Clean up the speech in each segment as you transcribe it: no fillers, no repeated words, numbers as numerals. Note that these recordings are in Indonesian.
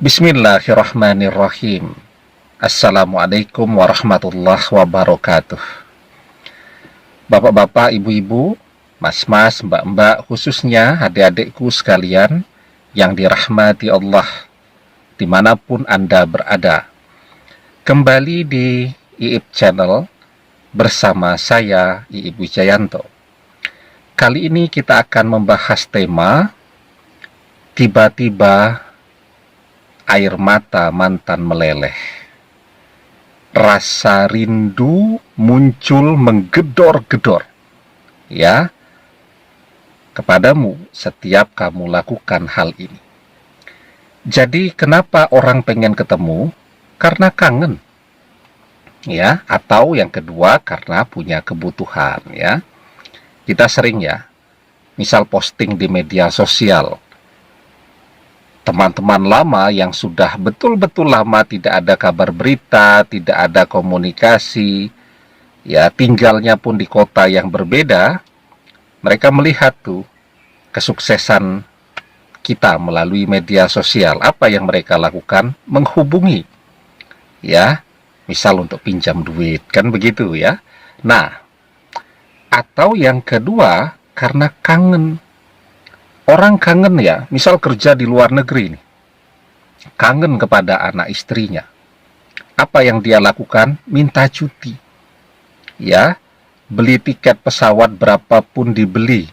Bismillahirrahmanirrahim. Assalamualaikum warahmatullahi wabarakatuh. Bapak-bapak, ibu-ibu, mas-mas, mbak-mbak, khususnya adik-adikku sekalian yang dirahmati Allah dimanapun Anda berada. Kembali di IIP Channel bersama saya, Iip Wijayanto. Kali ini kita akan membahas tema tiba-tiba air mata mantan meleleh. Rasa rindu muncul menggedor-gedor, ya, kepadamu setiap kamu lakukan hal ini. Jadi kenapa orang pengen ketemu? Karena kangen, ya, atau yang kedua karena punya kebutuhan, ya. Kita sering ya, misal posting di media sosial, teman-teman lama yang sudah betul-betul lama tidak ada kabar berita, tidak ada komunikasi, ya, tinggalnya pun di kota yang berbeda, mereka melihat tuh kesuksesan kita melalui media sosial. Apa yang mereka lakukan? Menghubungi, ya, misal untuk pinjam duit, kan begitu ya. Nah, atau yang kedua karena kangen. Orang kangen ya, misal kerja di luar negeri nih, kangen kepada anak istrinya. Apa yang dia lakukan? Minta cuti, ya, beli tiket pesawat berapapun dibeli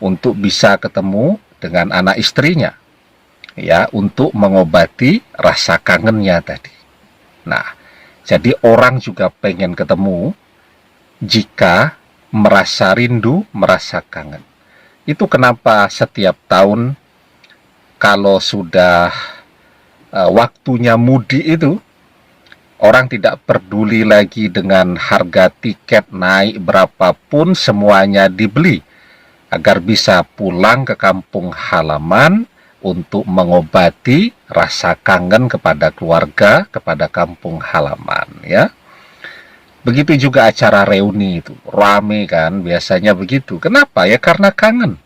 untuk bisa ketemu dengan anak istrinya, ya, untuk mengobati rasa kangennya tadi. Nah, jadi orang juga pengen ketemu jika merasa rindu, merasa kangen. Itu kenapa setiap tahun kalau sudah waktunya mudik itu, orang tidak peduli lagi dengan harga tiket naik berapapun, semuanya dibeli agar bisa pulang ke kampung halaman untuk mengobati rasa kangen kepada keluarga, kepada kampung halaman, ya. Begitu juga acara reuni itu, rame kan, biasanya begitu. Kenapa? Ya karena kangen.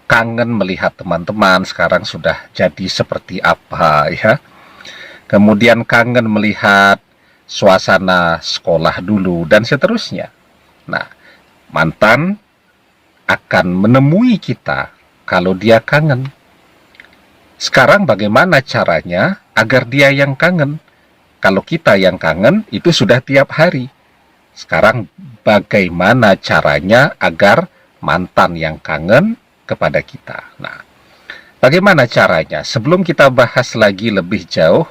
Kangen melihat teman-teman sekarang sudah jadi seperti apa, ya. Kemudian kangen melihat suasana sekolah dulu, dan seterusnya. Nah, mantan akan menemui kita kalau dia kangen. Sekarang bagaimana caranya agar dia yang kangen? Kalau kita yang kangen, itu sudah tiap hari. Sekarang bagaimana caranya agar mantan yang kangen kepada kita? Nah, bagaimana caranya? Sebelum kita bahas lagi lebih jauh,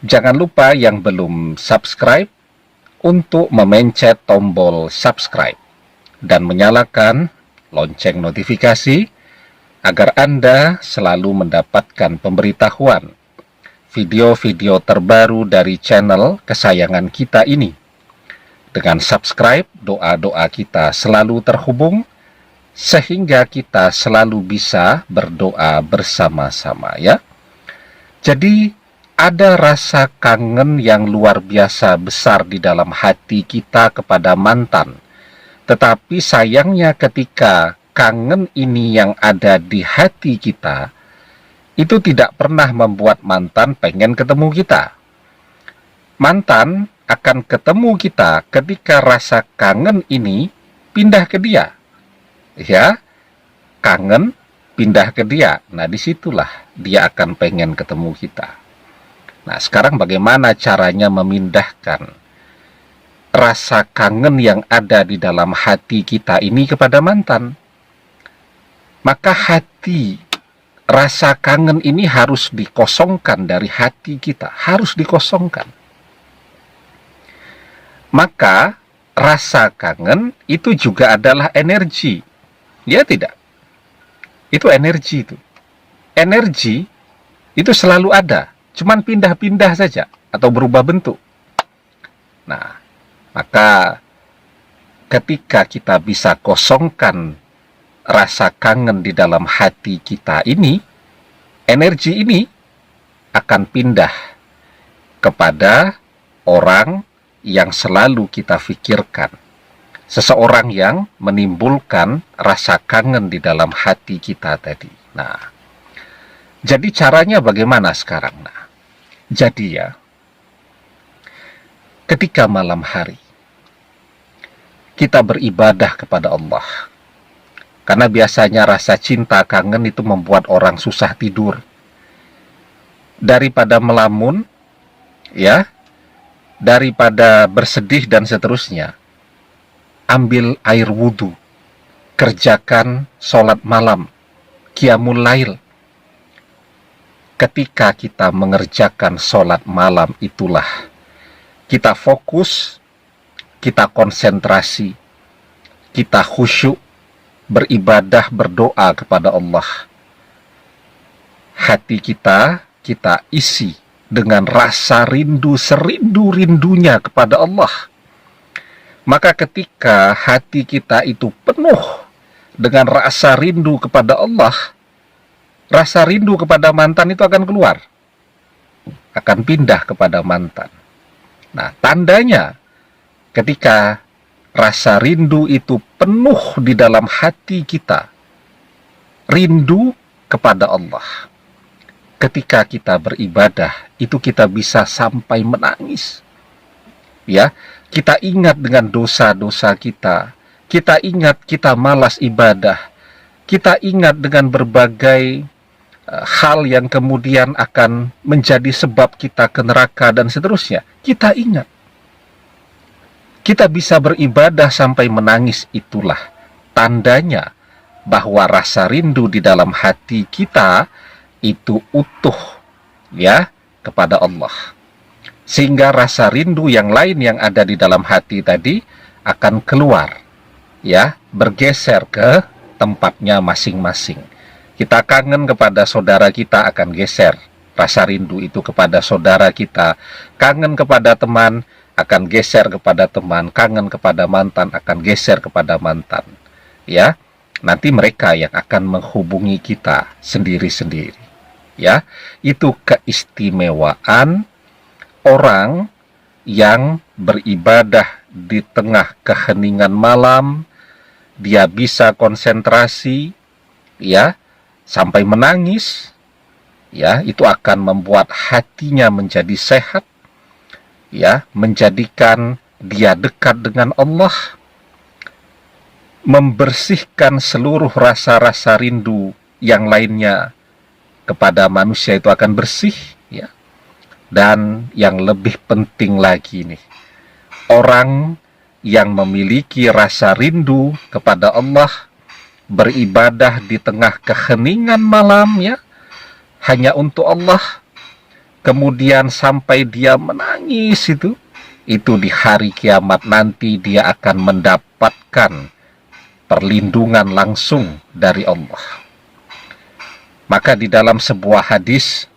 jangan lupa yang belum subscribe untuk memencet tombol subscribe dan menyalakan lonceng notifikasi agar Anda selalu mendapatkan pemberitahuan video-video terbaru dari channel kesayangan kita ini. Dengan subscribe, doa-doa kita selalu terhubung, sehingga kita selalu bisa berdoa bersama-sama, ya. Jadi, ada rasa kangen yang luar biasa besar di dalam hati kita kepada mantan. Tetapi sayangnya ketika kangen ini yang ada di hati kita, itu tidak pernah membuat mantan pengen ketemu kita. Mantan akan ketemu kita ketika rasa kangen ini pindah ke dia. Ya, kangen pindah ke dia. Nah, disitulah dia akan pengen ketemu kita. Nah, sekarang bagaimana caranya memindahkan rasa kangen yang ada di dalam hati kita ini kepada mantan? Maka rasa kangen ini harus dikosongkan dari hati kita, harus dikosongkan. Maka rasa kangen itu juga adalah energi, ya tidak? Itu energi itu. Energi itu selalu ada, cuman pindah-pindah saja atau berubah bentuk. Nah, maka ketika kita bisa kosongkan rasa kangen di dalam hati kita ini, energi ini akan pindah kepada orang yang selalu kita pikirkan. Seseorang yang menimbulkan rasa kangen di dalam hati kita tadi. Nah, Jadi caranya bagaimana sekarang? Nah, jadi ya, ketika malam hari kita beribadah kepada Allah, karena biasanya rasa cinta, kangen itu membuat orang susah tidur. Daripada melamun, ya, daripada bersedih dan seterusnya, ambil air wudhu, kerjakan sholat malam, qiyamul lail. Ketika kita mengerjakan sholat malam itulah kita fokus, kita konsentrasi, kita khusyuk, beribadah, berdoa kepada Allah. Hati kita isi dengan rasa rindu, serindu-rindunya kepada Allah. Maka ketika hati kita itu penuh dengan rasa rindu kepada Allah, rasa rindu kepada mantan itu akan keluar, akan pindah kepada mantan. Nah, tandanya ketika rasa rindu itu penuh di dalam hati kita, rindu kepada Allah. Ketika kita beribadah, itu kita bisa sampai menangis. Ya, kita ingat dengan dosa-dosa kita. Kita ingat kita malas ibadah. Kita ingat dengan berbagai hal yang kemudian akan menjadi sebab kita ke neraka dan seterusnya. Kita ingat. Kita bisa beribadah sampai menangis, itulah tandanya bahwa rasa rindu di dalam hati kita itu utuh, ya, kepada Allah. Sehingga rasa rindu yang lain yang ada di dalam hati tadi akan keluar, ya, bergeser ke tempatnya masing-masing. Kita kangen kepada saudara kita, akan geser rasa rindu itu kepada saudara kita. Kangen kepada teman, akan geser kepada teman. Kangen kepada mantan, akan geser kepada mantan. Ya, nanti mereka yang akan menghubungi kita sendiri-sendiri. Ya, itu keistimewaan orang yang beribadah di tengah keheningan malam. Dia bisa konsentrasi, ya, sampai menangis, ya, itu akan membuat hatinya menjadi sehat, ya, menjadikan dia dekat dengan Allah, membersihkan seluruh rasa-rasa rindu yang lainnya kepada manusia itu akan bersih, ya. Dan yang lebih penting lagi nih, orang yang memiliki rasa rindu kepada Allah, beribadah di tengah keheningan malam, ya, hanya untuk Allah, kemudian sampai dia menangis, itu di hari kiamat nanti dia akan mendapatkan perlindungan langsung dari Allah. Maka di dalam sebuah hadis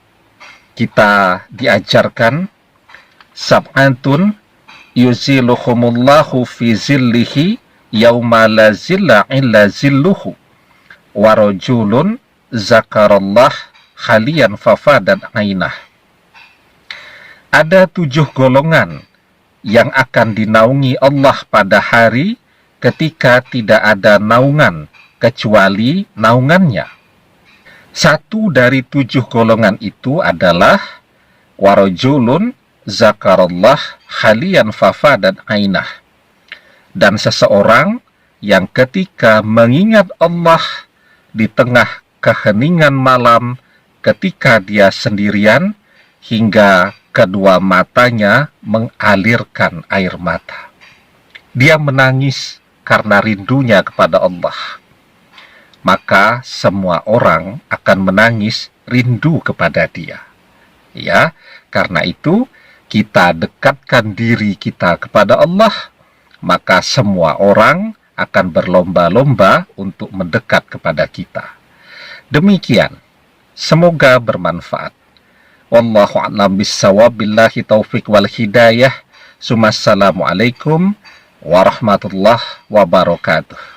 kita diajarkan, sab'atun yuziluhumullahu fi zillihi yauma la zilla illa zilluhu, wa rajulun zakarallah khalian fafadan ainah. Ada 7 golongan yang akan dinaungi Allah pada hari ketika tidak ada naungan kecuali naungannya. Satu dari 7 golongan itu adalah warajulun zakarallah khalian fafadan ainah, dan seseorang yang ketika mengingat Allah di tengah keheningan malam, ketika dia sendirian, hingga kedua matanya mengalirkan air mata. Dia menangis karena rindunya kepada Allah. Maka semua orang akan menangis rindu kepada dia. Ya, karena itu kita dekatkan diri kita kepada Allah, maka semua orang akan berlomba-lomba untuk mendekat kepada kita. Demikian, semoga bermanfaat. Wallahu a'lam bissawab, billahi taufik wal hidayah. Assalamualaikum warahmatullahi wabarakatuh.